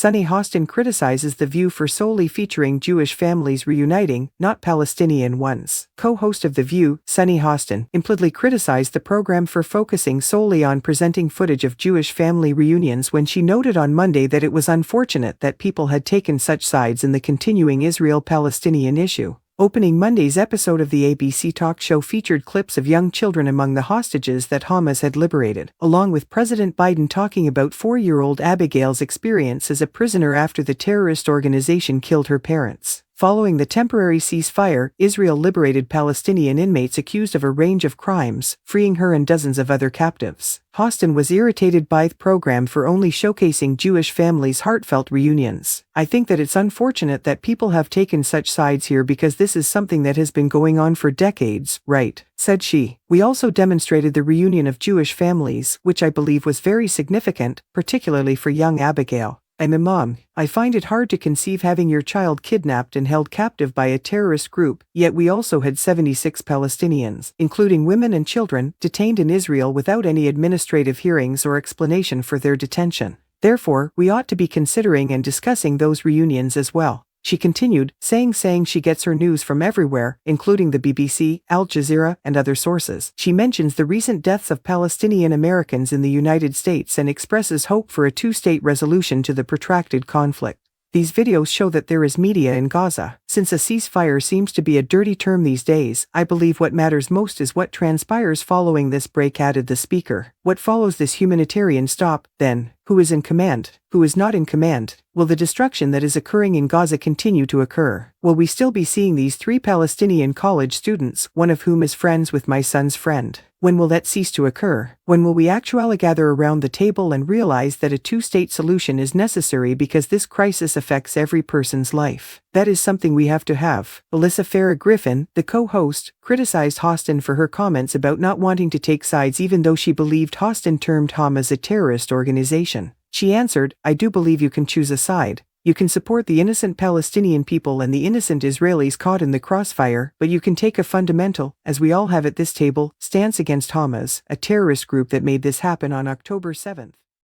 Sunny Hostin criticizes The View for solely featuring Jewish families reuniting, not Palestinian ones. Co-host of The View, Sunny Hostin, implicitly criticized the program for focusing solely on presenting footage of Jewish family reunions when she noted on Monday that it was unfortunate that people had taken such sides in the continuing Israel-Palestinian issue. Opening Monday's episode of the ABC talk show featured clips of young children among the hostages that Hamas had liberated, along with President Biden talking about 4-year-old Abigail's experience as a prisoner after the terrorist organization killed her parents. Following the temporary ceasefire, Israel liberated Palestinian inmates accused of a range of crimes, freeing her and dozens of other captives. Hostin was irritated by the program for only showcasing Jewish families' heartfelt reunions. "I think that it's unfortunate that people have taken such sides here because this is something that has been going on for decades, right?" said she. "We also demonstrated the reunion of Jewish families, which I believe was very significant, particularly for young Abigail. I'm a mom. I find it hard to conceive having your child kidnapped and held captive by a terrorist group, yet we also had 76 Palestinians, including women and children, detained in Israel without any administrative hearings or explanation for their detention. Therefore, we ought to be considering and discussing those reunions as well." She continued, saying she gets her news from everywhere, including the BBC, Al Jazeera, and other sources. She mentions the recent deaths of Palestinian Americans in the United States and expresses hope for a two-state resolution to the protracted conflict. These videos show that there is media in Gaza. Since a ceasefire seems to be a dirty term these days, I believe what matters most is what transpires following this break, added the speaker. What follows this humanitarian stop, then? Who is in command? Who is not in command? Will the destruction that is occurring in Gaza continue to occur? Will we still be seeing these 3 Palestinian college students, one of whom is friends with my son's friend? When will that cease to occur? When will we actually gather around the table and realize that a two-state solution is necessary because this crisis affects every person's life? That is something we have to have. Alyssa Farah Griffin, the co-host, criticized Hostin for her comments about not wanting to take sides even though she believed Hostin termed Hamas a terrorist organization. She answered, "I do believe you can choose a side. You can support the innocent Palestinian people and the innocent Israelis caught in the crossfire, but you can take a fundamental, as we all have at this table, stance against Hamas, a terrorist group that made this happen on October 7th.